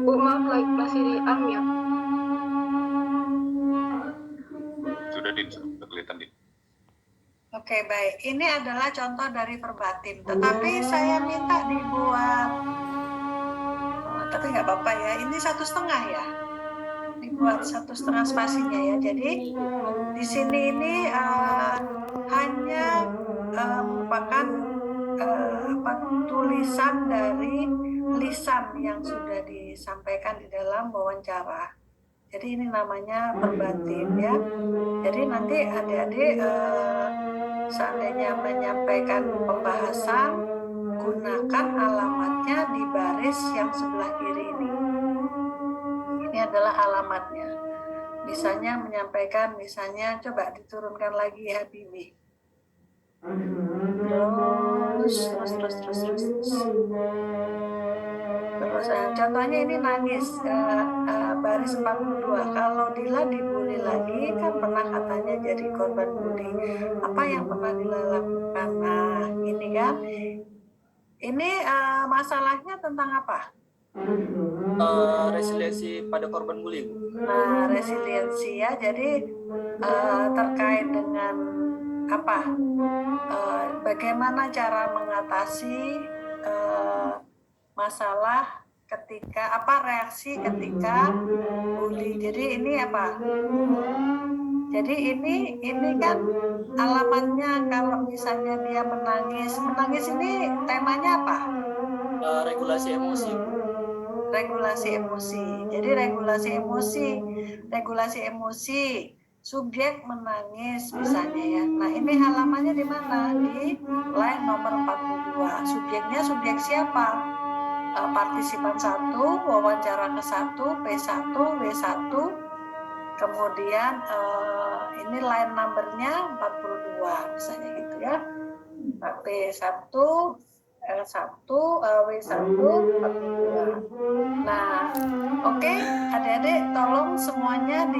Bu, maaf masih di unmute. Sudah Din, sudah kelihatan Din. Oke, baik. Ini adalah contoh dari verbatim. Tetapi saya minta dibuat, tapi nggak apa-apa ya. Ini 1,5 ya. Dibuat 1,5 spasinya ya. Jadi di sini ini hanya merupakan tulisan dari lisan yang sudah disampaikan di dalam wawancara. Jadi ini namanya verbatim ya. Jadi nanti adik-adik seandainya menyampaikan pembahasan, gunakan alamatnya di baris yang sebelah kiri ini. Ini adalah alamatnya. Misalnya menyampaikan, misalnya coba diturunkan lagi Habibie. Terus contohnya ini nangis, baris 42. Kalau Dila dibully lagi, kan pernah katanya jadi korban bully. Apa yang pernah Dila lakukan? Nah, ini kan. Ini masalahnya tentang apa? Resiliensi pada korban bully. Nah, resiliensi ya. Jadi terkait dengan apa? Bagaimana cara mengatasi masalah ketika reaksi ketika bully. Jadi ini apa? Jadi ini kan alamatnya kalau misalnya dia menangis ini temanya apa? Regulasi emosi. Regulasi emosi. Jadi regulasi emosi. Subjek menangis misalnya ya. Nah, ini halamannya di mana? Di line nomor 42. Subjeknya subjek siapa? Partisipan 1, wawancara ke-1, P1, W1. Kemudian ini line numbernya 42 misalnya gitu ya. P1, L1, W1, 42. Nah, oke, adik-adik tolong semuanya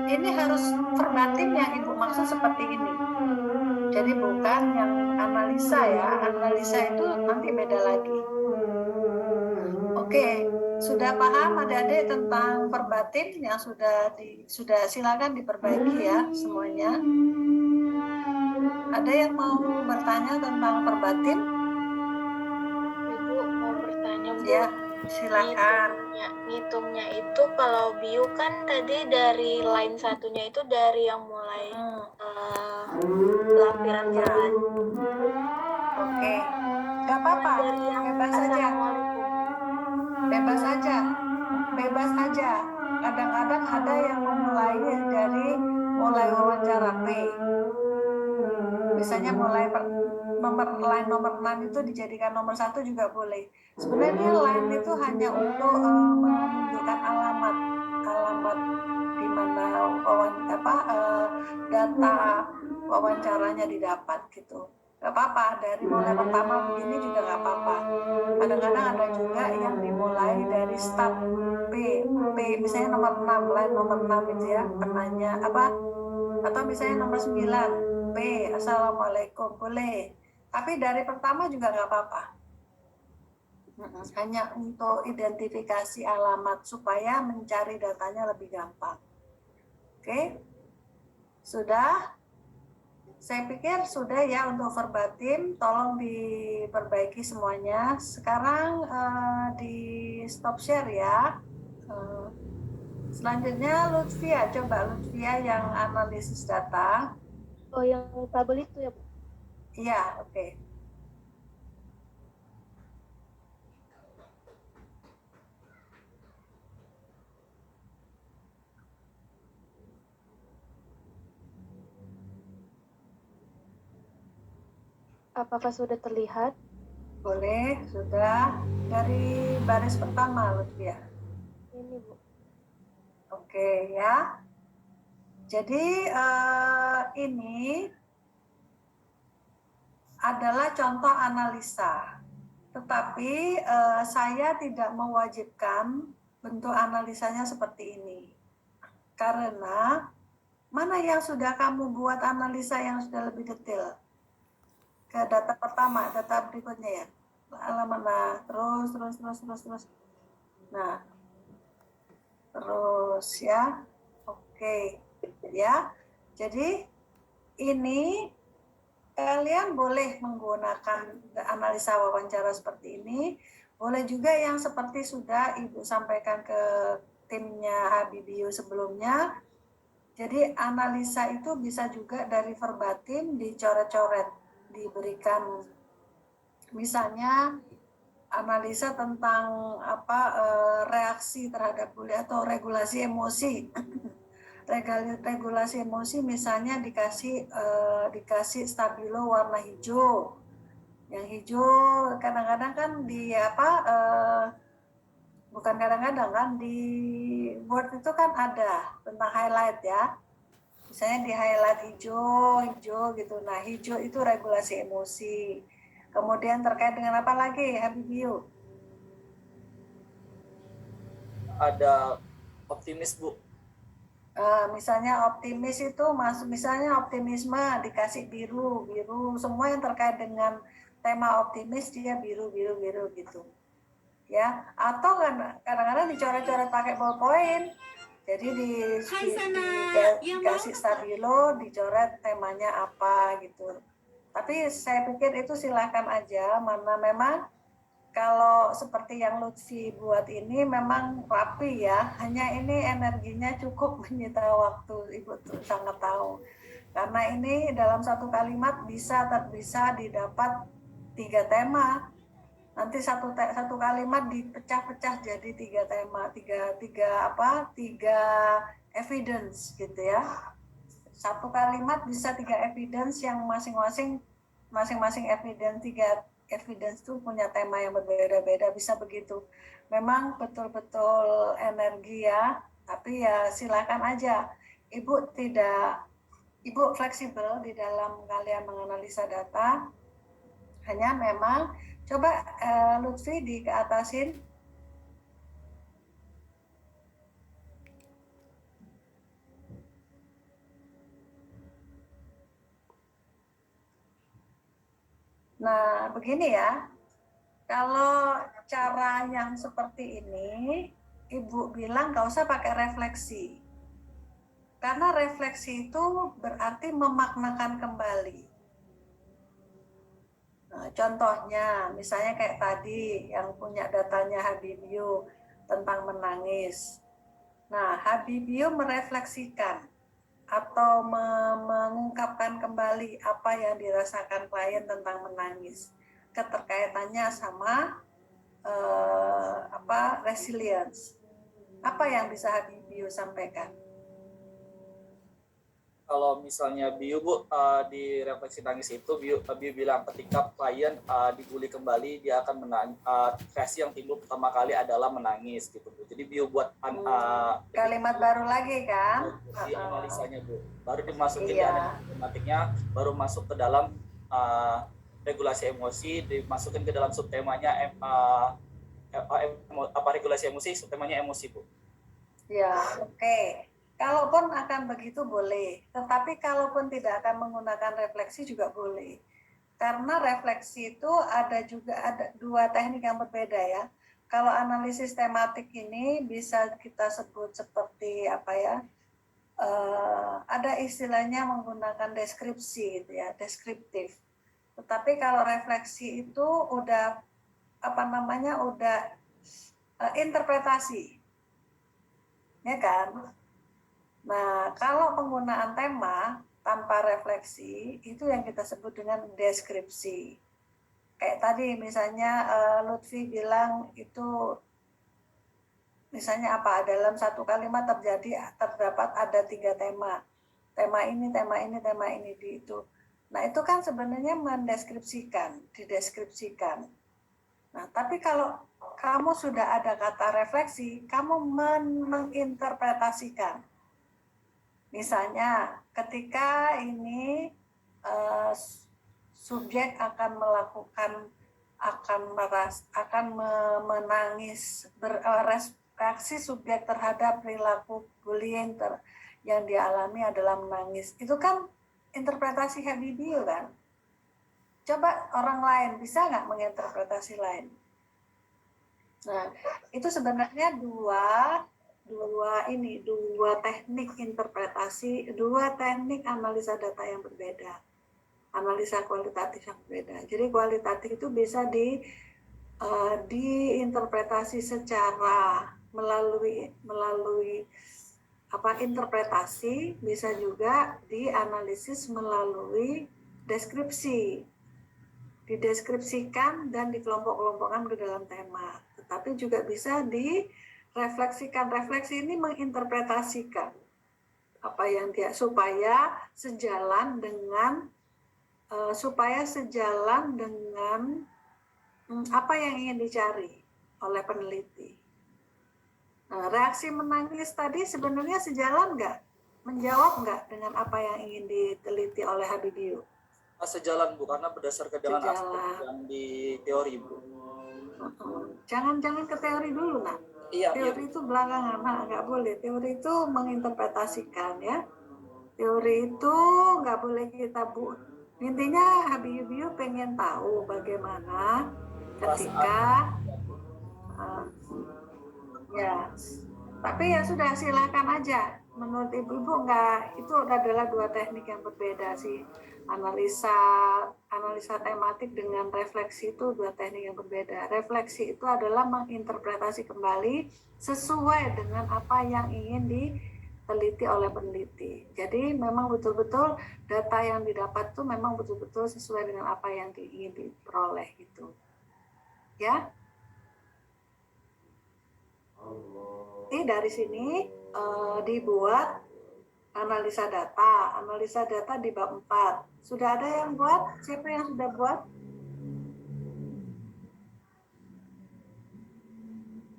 ini harus verbatim yang Ibu maksud seperti ini. Jadi bukan yang analisa ya. Analisa itu nanti beda lagi. Oke, sudah paham adik-adik tentang verbatim yang sudah silakan diperbaiki ya semuanya. Ada yang mau bertanya tentang verbatim? Ibu mau bertanya, Bu. Ya, silakan. Ngitungnya itu kalau Biu kan tadi dari line satunya itu dari yang mulai lampiran jalan. Oke, nggak apa-apa, bebas saja. Bebas aja. Kadang-kadang ada yang memulai dari wawancara P. Misalnya line nomor 6 itu dijadikan nomor 1 juga boleh. Sebenarnya line itu hanya untuk menunjukkan alamat di mana data wawancaranya didapat gitu. Gak apa-apa, dari mulai pertama begini juga gak apa-apa. Kadang-kadang ada juga yang dimulai dari start P, misalnya nomor 6, line nomor 6 itu ya, penanya apa, atau misalnya nomor 9, P, Assalamualaikum, boleh. Tapi dari pertama juga gak apa-apa. Hanya untuk identifikasi alamat supaya mencari datanya lebih gampang. Oke? Sudah? Saya pikir sudah ya untuk verbatim, tolong diperbaiki semuanya. Sekarang di stop share ya. Selanjutnya Lutfia, coba Lutfia yang analisis data. Oh, yang tabel itu ya, Bu? Iya, oke. Apakah sudah terlihat? Boleh, sudah. Dari baris pertama Lutfia. Ini, Bu. Oke ya. Jadi ini adalah contoh analisa. Tetapi saya tidak mewajibkan bentuk analisanya seperti ini. Karena mana yang sudah kamu buat analisa yang sudah lebih detail? Ke data pertama, data berikutnya ya. halaman, nah terus. Nah, terus ya. Oke. Ya. Jadi ini kalian boleh menggunakan analisa wawancara seperti ini. Boleh juga yang seperti sudah Ibu sampaikan ke timnya Habibie sebelumnya. Jadi analisa itu bisa juga dari verbatim dicoret-coret, diberikan misalnya analisa tentang reaksi terhadap bully atau regulasi emosi. Regulasi emosi misalnya dikasih stabilo warna hijau. Yang hijau kadang-kadang kan bukan kadang-kadang kan di Word itu kan ada tentang highlight ya. Misalnya di highlight hijau gitu. Nah, hijau itu regulasi emosi. Kemudian terkait dengan apa lagi, Habibie? Ada optimis, Bu. Misalnya optimis itu misalnya optimisme dikasih biru, semua yang terkait dengan tema optimis dia biru gitu. Ya, atau kadang-kadang dicoret-coret pakai ballpoint. Jadi dikasih stabilo, dicoret temanya apa gitu. Tapi saya pikir itu silakan aja, mana memang kalau seperti yang Lutfi buat ini memang rapi ya, hanya ini energinya cukup menyita waktu, Ibu tuh sangat tahu. Karena ini dalam satu kalimat bisa didapat 3 tema. Nanti satu kalimat dipecah-pecah jadi 3 tema, tiga evidence gitu ya. Satu kalimat bisa 3 evidence yang masing-masing evidence, 3 evidence itu punya tema yang berbeda-beda, bisa begitu. Memang betul-betul energi ya, tapi ya silakan aja. Ibu fleksibel di dalam kalian menganalisa data. Hanya memang coba Lutfi dikeatasin. Nah, begini ya. Kalau cara yang seperti ini, Ibu bilang nggak usah pakai refleksi. Karena refleksi itu berarti memaknakan kembali. Nah, contohnya, misalnya kayak tadi yang punya datanya Habibie tentang menangis. Nah, Habibie merefleksikan atau mengungkapkan kembali apa yang dirasakan klien tentang menangis, keterkaitannya sama resilience. Apa yang bisa Habibie sampaikan? Kalau misalnya Biu, Bu, di refleksi tangis itu Biu bilang ketika klien dibully kembali dia akan menangis, reaksi yang timbul pertama kali adalah menangis gitu, Bu. Jadi Biu buat kalimat baru lagi kan? Di analisanya, Bu. Baru dimasukin di matematiknya, baru masuk ke dalam regulasi emosi, dimasukin ke dalam subtemanya regulasi emosi, subtemanya emosi, Bu. Ya, oke. Kalaupun akan begitu boleh, tetapi kalaupun tidak akan menggunakan refleksi juga boleh. Karena refleksi itu ada 2 teknik yang berbeda ya. Kalau analisis tematik ini bisa kita sebut seperti ada istilahnya menggunakan deskripsi gitu ya, deskriptif. Tetapi kalau refleksi itu udah interpretasi. Ya kan? Nah, kalau penggunaan tema tanpa refleksi, itu yang kita sebut dengan deskripsi. Kayak tadi misalnya Lutfi bilang itu, misalnya dalam satu kalimat terdapat ada 3 tema. Tema ini di itu. Nah, itu kan sebenarnya dideskripsikan. Nah, tapi kalau kamu sudah ada kata refleksi, kamu menginterpretasikan. Misalnya ketika ini subjek akan menangis, reaksi subjek terhadap perilaku bullying yang dialami adalah menangis. Itu kan interpretasi Habibie kan. Coba orang lain bisa nggak menginterpretasi lain? Nah, itu sebenarnya dua teknik interpretasi, dua teknik analisa data yang berbeda, analisa kualitatif yang berbeda. Jadi kualitatif itu bisa diinterpretasi secara melalui interpretasi, bisa juga dianalisis melalui deskripsi, dideskripsikan dan dikelompok-kelompokkan ke dalam tema. Tetapi juga bisa direfleksikan. Refleksi ini menginterpretasikan apa yang dia supaya sejalan dengan apa yang ingin dicari oleh peneliti. Nah, reaksi menangis tadi sebenarnya sejalan nggak? Menjawab nggak dengan apa yang ingin diteliti oleh Habibie? Sejalan Bu, karena berdasarkan dengan aspek yang di teori Bu. Jangan ke teori dulu, nak. Iya, teori itu belakangan, nggak boleh. Teori itu menginterpretasikan, ya. Teori itu nggak boleh kita intinya Habibie pengen tahu bagaimana ketika ya. Tapi ya sudah, silakan aja. Menurut ibu-ibu itu adalah dua teknik yang berbeda sih. Analisa tematik dengan refleksi itu dua teknik yang berbeda. Refleksi itu adalah menginterpretasi kembali sesuai dengan apa yang ingin diteliti oleh peneliti. Jadi memang betul-betul data yang didapat itu memang betul-betul sesuai dengan apa yang ingin diperoleh gitu. Ya. Dari sini dibuat analisa data. Analisa data di bab 4. Sudah ada yang buat? Siapa yang sudah buat?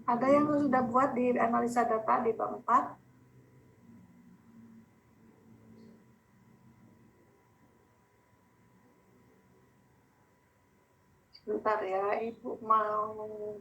Ada yang sudah buat di analisa data di bab 4? Sebentar ya, Ibu mau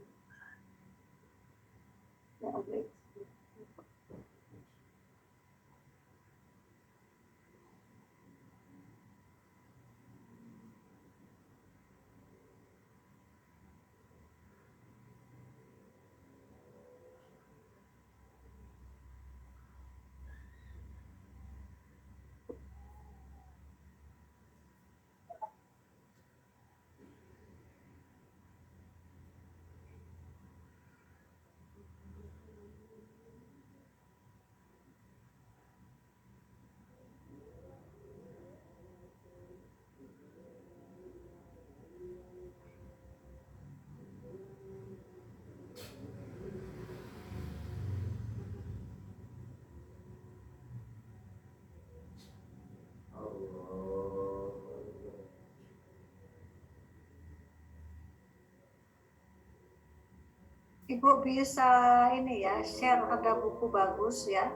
Ibu bisa ini ya, share, ada buku bagus ya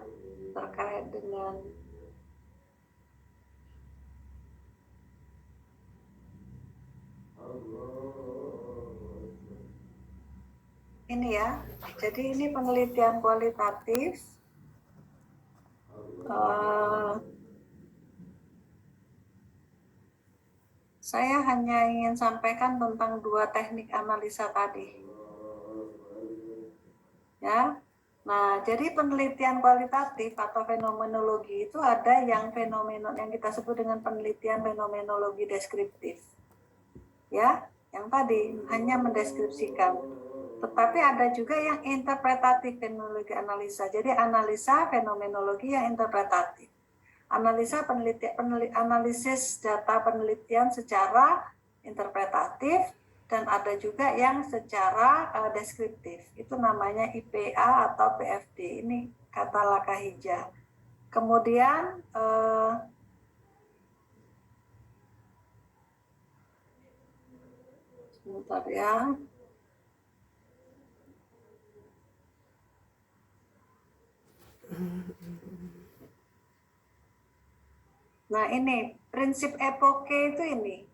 terkait dengan ini ya. Jadi ini penelitian kualitatif. Saya hanya ingin sampaikan tentang dua teknik analisa tadi. Ya. Nah, jadi penelitian kualitatif atau fenomenologi itu ada yang kita sebut dengan penelitian fenomenologi deskriptif. Ya, yang tadi hanya mendeskripsikan. Tetapi ada juga yang interpretatif fenomenologi analisa. Jadi analisa fenomenologi yang interpretatif. Analisis data penelitian secara interpretatif, dan ada juga yang secara deskriptif. Itu namanya IPA atau PFD. Ini kata Lakahija. Kemudian sebentar ya. Nah, ini prinsip epoke itu ini.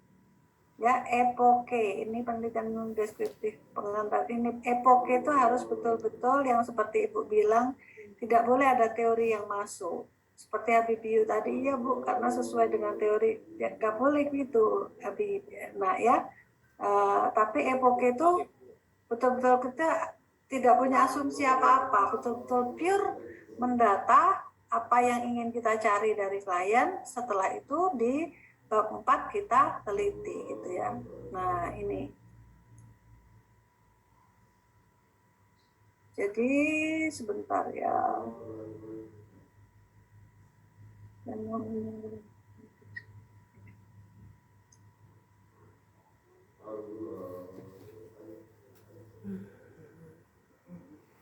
Ya, epoke. Ini penelitian deskriptif pengantar. Ini epoke itu harus betul-betul yang seperti Ibu bilang, tidak boleh ada teori yang masuk. seperti Habib Biu tadi, iya Bu, karena sesuai dengan teori, ya nggak boleh gitu Habib. Nah ya, tapi epoke itu betul-betul kita tidak punya asumsi apa-apa, betul-betul pure mendata apa yang ingin kita cari dari klien, setelah itu di bab 4 kita teliti gitu ya. Nah ini. Jadi sebentar ya.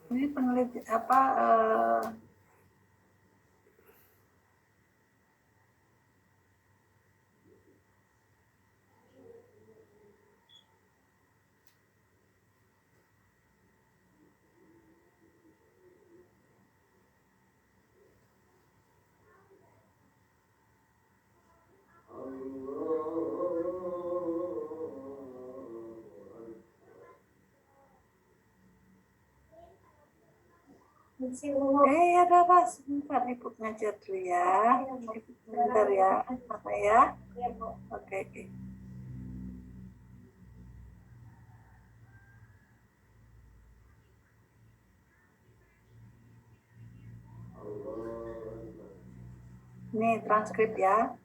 Ini peneliti apa ya udah Pak, sebentar Ibu ngajar dulu ya. Sebentar ya, apa ya? Oke, oke. Ini transkrip ya.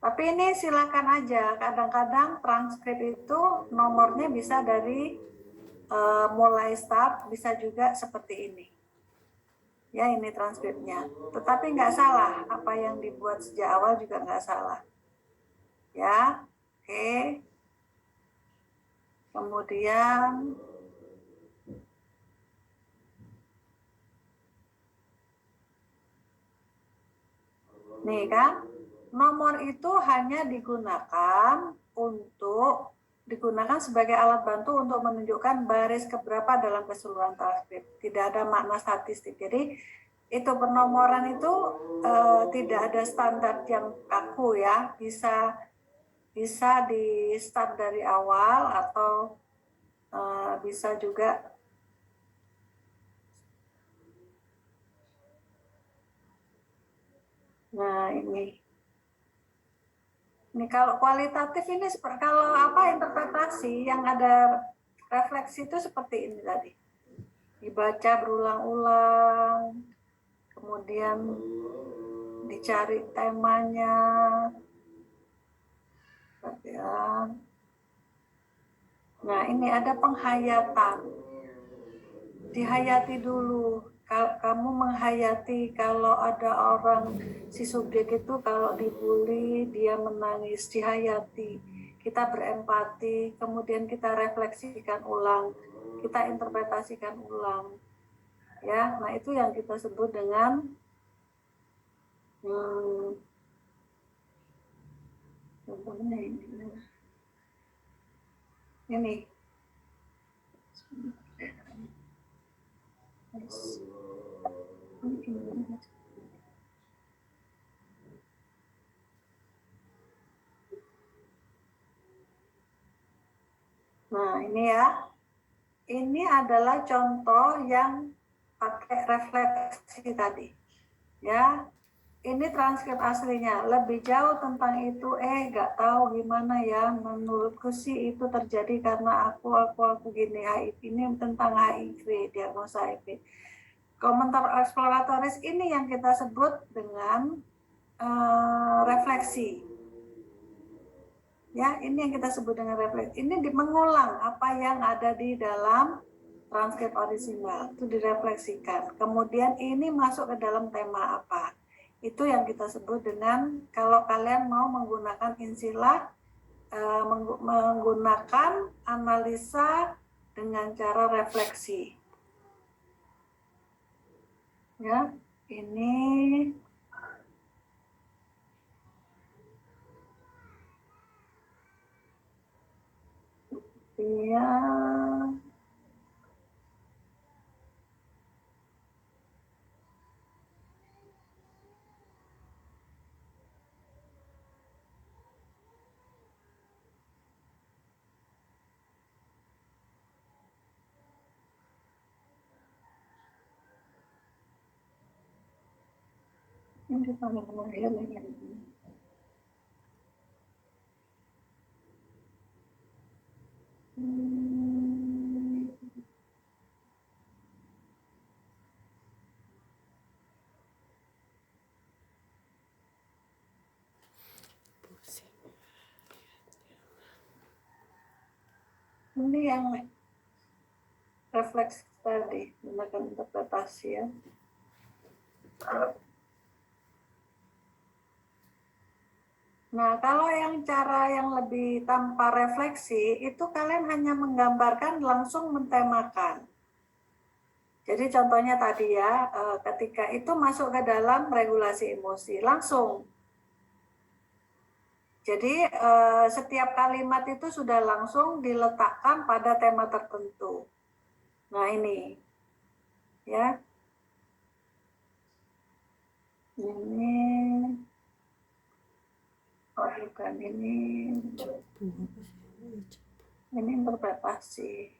Tapi ini silakan aja. Kadang-kadang transkrip itu nomornya bisa dari mulai start, bisa juga seperti ini. Ya, ini transkripnya. Tetapi nggak salah. Apa yang dibuat sejak awal juga nggak salah. Ya, oke. Kemudian nih kan, nomor itu hanya digunakan sebagai alat bantu untuk menunjukkan baris keberapa dalam keseluruhan transkrip. Tidak ada makna statistik. Jadi itu penomoran itu tidak ada standar yang kaku ya. Bisa di start dari awal atau bisa juga nah ini kalau kualitatif ini kalau apa interpretasi yang ada refleksi itu seperti ini tadi, dibaca berulang-ulang, kemudian dicari temanya, ya. Nah ini ada penghayatan, dihayati dulu. Kamu menghayati kalau ada orang, si subjek itu kalau dibully, dia menangis, dihayati. Kita berempati, kemudian kita refleksikan ulang, kita interpretasikan ulang. Ya, nah itu yang kita sebut dengan ini. Nah ini ya, ini adalah contoh yang pakai refleksi tadi. Ya, ini transkrip aslinya. Lebih jauh tentang itu, nggak tahu gimana ya. Menurutku sih itu terjadi karena aku gini, HIV ini tentang HIV, diagnosa HIV. Komentar eksploratoris ini yang kita sebut dengan refleksi. Ya, ini yang kita sebut dengan refleksi. Ini mengulang apa yang ada di dalam transkrip orisinal, itu direfleksikan. Kemudian ini masuk ke dalam tema apa. Itu yang kita sebut dengan, kalau kalian mau menggunakan insilah, menggunakan analisa dengan cara refleksi. Ya, ini ya. Ini kalau ya lagi. Ini yang refleks tadi, menggunakan interpretasi ya. Nah, kalau yang cara yang lebih tanpa refleksi, itu kalian hanya menggambarkan langsung mentemakan. Jadi contohnya tadi ya, ketika itu masuk ke dalam regulasi emosi, langsung. Jadi setiap kalimat itu sudah langsung diletakkan pada tema tertentu. Nah ini, ya. Ini, oh bukan ini interpretasi.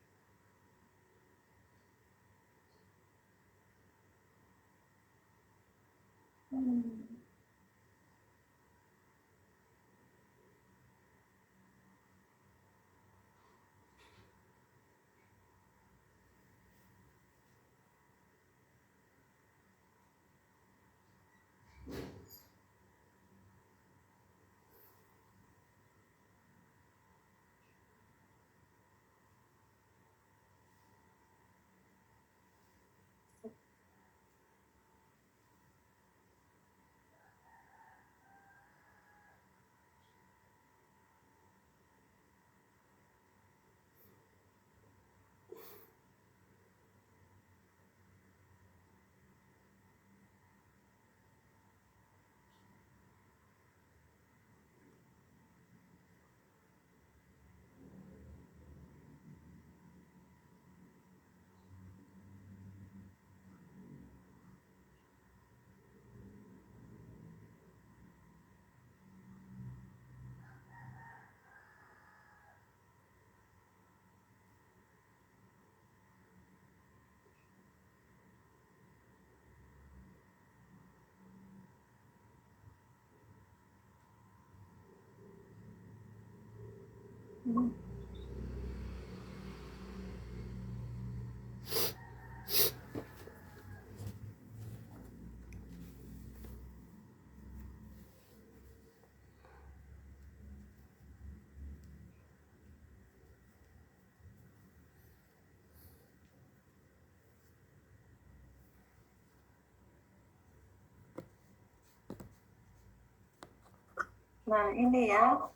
Nah ini ya,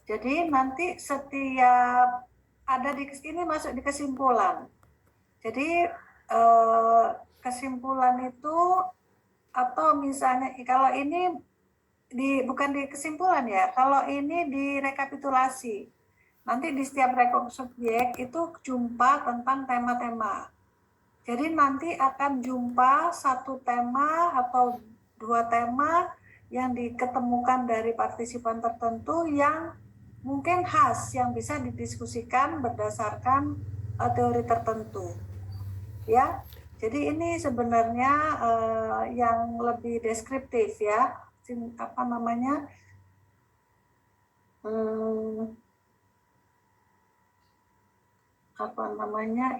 jadi nanti setiap ada di sini masuk di kesimpulan. Jadi kesimpulan itu atau misalnya kalau ini bukan di kesimpulan ya, kalau ini di rekapitulasi. Nanti di setiap rekop subjek itu jumpa tentang tema-tema. Jadi nanti akan jumpa satu tema atau dua tema yang diketemukan dari partisipan tertentu yang mungkin khas, yang bisa didiskusikan berdasarkan teori tertentu. Ya, jadi ini sebenarnya yang lebih deskriptif ya, apa namanya?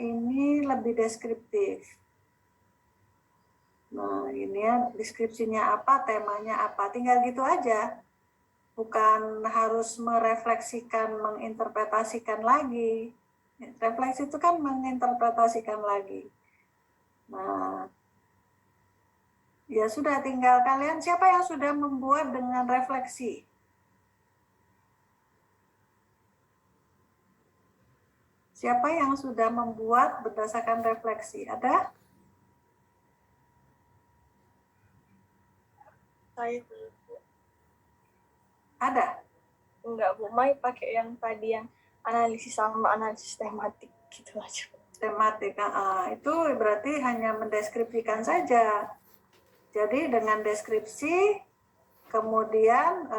Ini lebih deskriptif. Nah ini ya, deskripsinya apa, temanya apa, tinggal gitu aja, bukan harus merefleksikan, menginterpretasikan lagi. Refleksi itu kan menginterpretasikan lagi. Nah ya sudah, tinggal kalian siapa yang sudah membuat dengan refleksi. Siapa yang sudah membuat berdasarkan refleksi? Ada? Saya belum. Ada? Enggak, Bu Mai pakai yang tadi yang analisis sama analisis tematik gitu aja. Tematik, itu berarti hanya mendeskripsikan saja. Jadi dengan deskripsi, kemudian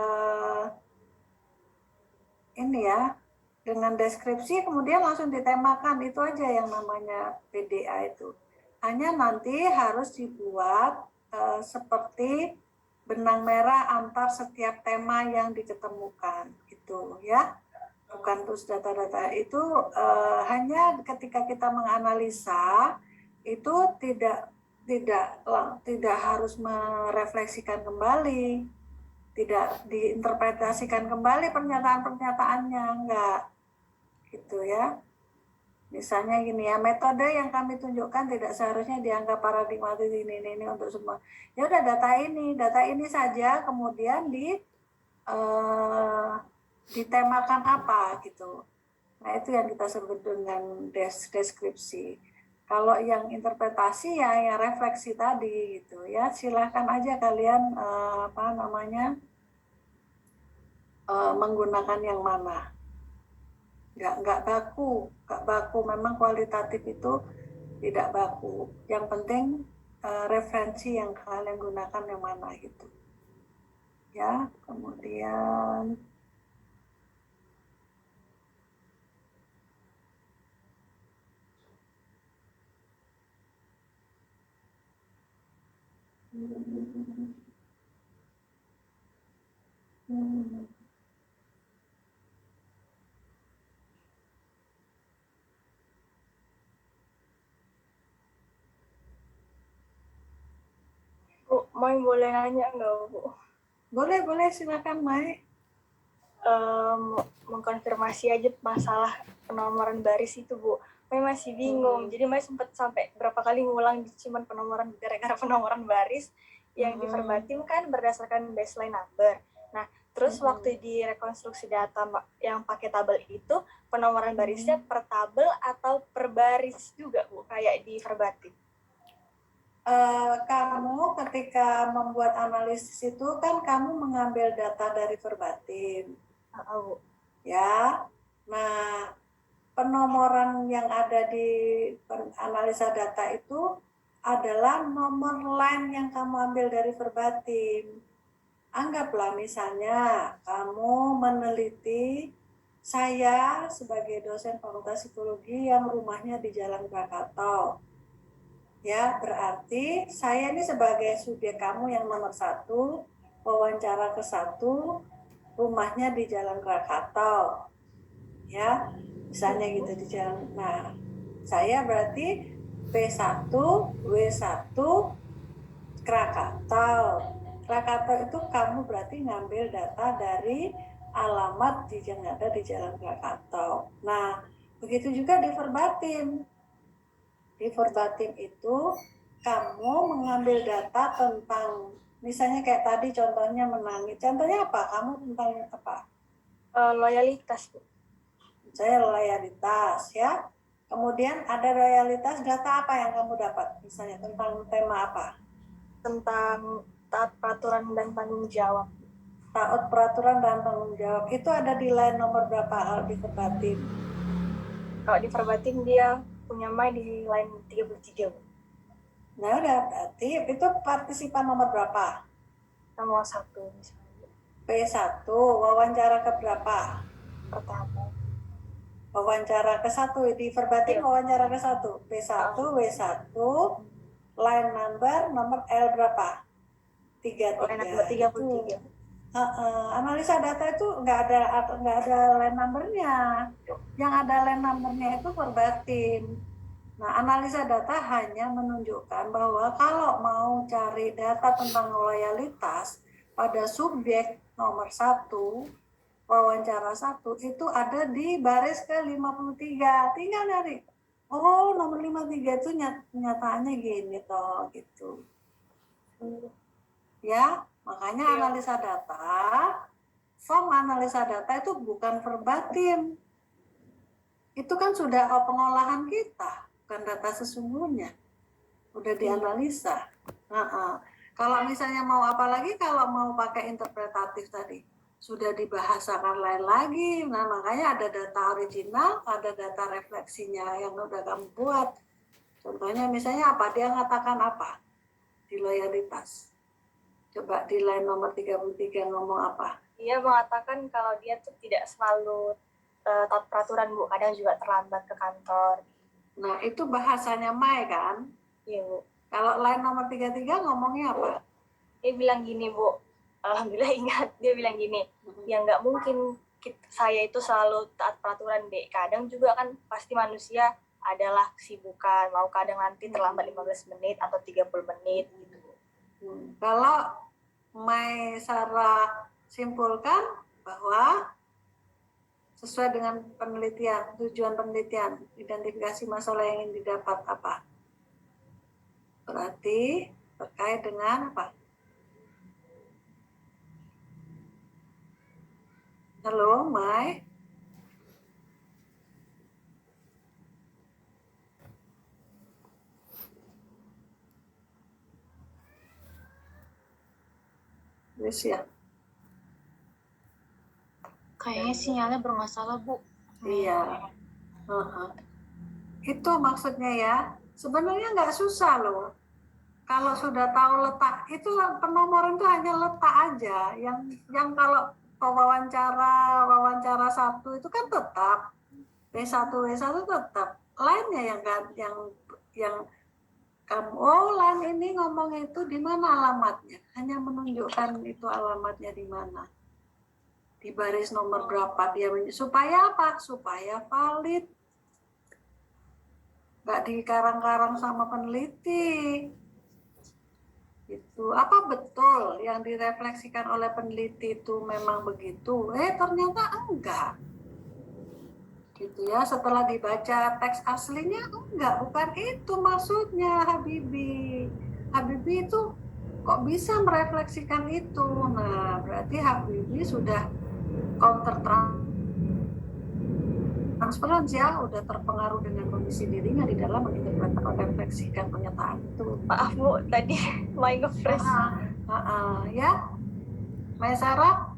ini ya, dengan deskripsi kemudian langsung ditemakan, itu aja yang namanya PDA itu. Hanya nanti harus dibuat seperti benang merah antar setiap tema yang diketemukan gitu ya. Bukan terus data-data itu hanya ketika kita menganalisa itu tidak harus merefleksikan kembali, tidak diinterpretasikan kembali pernyataan-pernyataannya, enggak gitu ya. Misalnya gini ya, metode yang kami tunjukkan tidak seharusnya dianggap paradigmatis ini untuk semua. Ya udah data ini saja, kemudian ditemakan apa gitu. Nah itu yang kita sebut dengan deskripsi. Kalau yang interpretasi ya yang refleksi tadi gitu ya, silahkan aja kalian menggunakan yang mana. Nggak baku, memang kualitatif itu tidak baku. Yang penting referensi yang kalian gunakan yang mana gitu. Ya, kemudian Bu, Mai boleh nanya nggak, Bu? boleh silakan Mai. Mengkonfirmasi aja masalah penomoran baris itu, Bu. Mai masih bingung. Jadi Mai sempat sampai berapa kali ngulang cuman penomoran gara-gara penomoran baris yang di verbatim kan berdasarkan baseline number. Nah, terus waktu di rekonstruksi data yang pakai tabel itu penomoran barisnya per tabel atau per baris juga, Bu, kayak di verbatim. Kamu ketika membuat analisis itu kan kamu mengambil data dari verbatim. Ya. Nah, penomoran yang ada di analisa data itu adalah nomor line yang kamu ambil dari verbatim. Anggaplah misalnya kamu meneliti saya sebagai dosen Fakultas Psikologi yang rumahnya di Jalan Krakatau. Ya, berarti saya ini sebagai subjek kamu yang nomor 1, wawancara ke-1, rumahnya di Jalan Krakatau. Ya, misalnya gitu di jalan. Nah, saya berarti P1, W1, Krakatau. Krakatau itu kamu berarti ngambil data dari alamat yang ada di Jalan Krakatau. Nah, begitu juga di verbatim. Di verbatim itu kamu mengambil data tentang, misalnya kayak tadi contohnya menangis. Contohnya apa? Kamu tentang apa? Loyalitas, Bu. Saya loyalitas ya. Kemudian ada loyalitas, data apa yang kamu dapat? Misalnya tentang tema apa? Tentang taat peraturan dan tanggung jawab. Taat peraturan dan tanggung jawab. Itu ada di line nomor berapa di verbatim? Kalau di verbatim dia punya Mai di line 33, Bu. Nah udah, berarti itu partisipan nomor berapa? Nomor 1 misalnya. P1, wawancara ke berapa? Pertama. Wawancara ke-1 di verbatim, wawancara ke-1 P1, W1, line nomor L berapa? 33. Analisa data itu nggak ada line numbernya. Yang ada line numbernya itu verbatim. Nah, analisa data hanya menunjukkan bahwa kalau mau cari data tentang loyalitas pada subjek nomor 1, wawancara 1 itu ada di baris ke-53. Tinggal nyari. Oh, nomor 53 itu nyataannya gini toh gitu. Ya, makanya analisa data, form analisa data itu bukan verbatim. Itu kan sudah pengolahan kita, bukan data sesungguhnya. Udah dianalisa. Kalau misalnya mau apa lagi, kalau mau pakai interpretatif tadi, sudah dibahasakan lain lagi. Nah, makanya ada data original, ada data refleksinya yang udah kamu buat. Contohnya misalnya apa? Dia mengatakan apa? Di loyalitas. Coba di line nomor 33 ngomong apa? Dia mengatakan kalau dia tuh tidak selalu taat peraturan, Bu. Kadang juga terlambat ke kantor. Nah, itu bahasanya Mai kan? Iya, Bu. Kalau line nomor 33 ngomongnya apa? Dia bilang gini, Bu. Alhamdulillah ingat. Dia bilang gini, ya nggak mungkin saya itu selalu taat peraturan, Dek. Kadang juga kan pasti manusia adalah kesibukan, mau kadang nanti terlambat 15 menit atau 30 menit gitu. Kalau Mai Sarah simpulkan bahwa sesuai dengan penelitian, tujuan penelitian, identifikasi masalah yang ingin didapat apa? Berarti terkait dengan apa? Halo, Mai? Wis ya? Kayaknya sinyalnya bermasalah, Bu. Iya. Itu maksudnya ya. Sebenarnya nggak susah loh. Kalau sudah tahu letak, itu penomoran itu hanya letak aja. Yang kalau wawancara 1 itu kan tetap W1 tetap. Lainnya yang kamu line ini ngomong itu di mana alamatnya? Hanya menunjukkan itu alamatnya di mana. Di baris nomor berapa dia supaya apa? Supaya valid. Nggak dikarang-karang sama peneliti. Itu apa betul yang direfleksikan oleh peneliti itu memang begitu? Ternyata enggak. Gitu ya, setelah dibaca teks aslinya enggak, bukan itu maksudnya Habibie. Habibie itu kok bisa merefleksikan itu? Nah, berarti Habibie sudah counter transference ya, udah terpengaruh dengan kondisi dirinya di dalam merefleksikan pernyataan itu. Maaf, Bu, tadi Mai nge-freeze. Ya, Mai Sarah,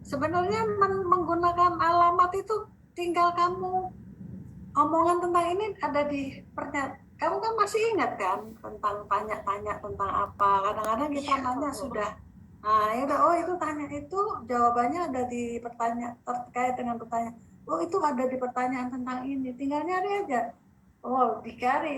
sebenarnya menggunakan alamat itu tinggal kamu omongan tentang ini ada di pernyataan. Kamu kan masih ingat kan tentang tanya-tanya tentang apa? Kadang-kadang kita nanya sudah. Nah, ya udah, oh itu tanya itu jawabannya ada di pertanyaan terkait dengan pertanyaan. Oh itu ada di pertanyaan tentang ini. Tinggal nyari aja. Oh dicari.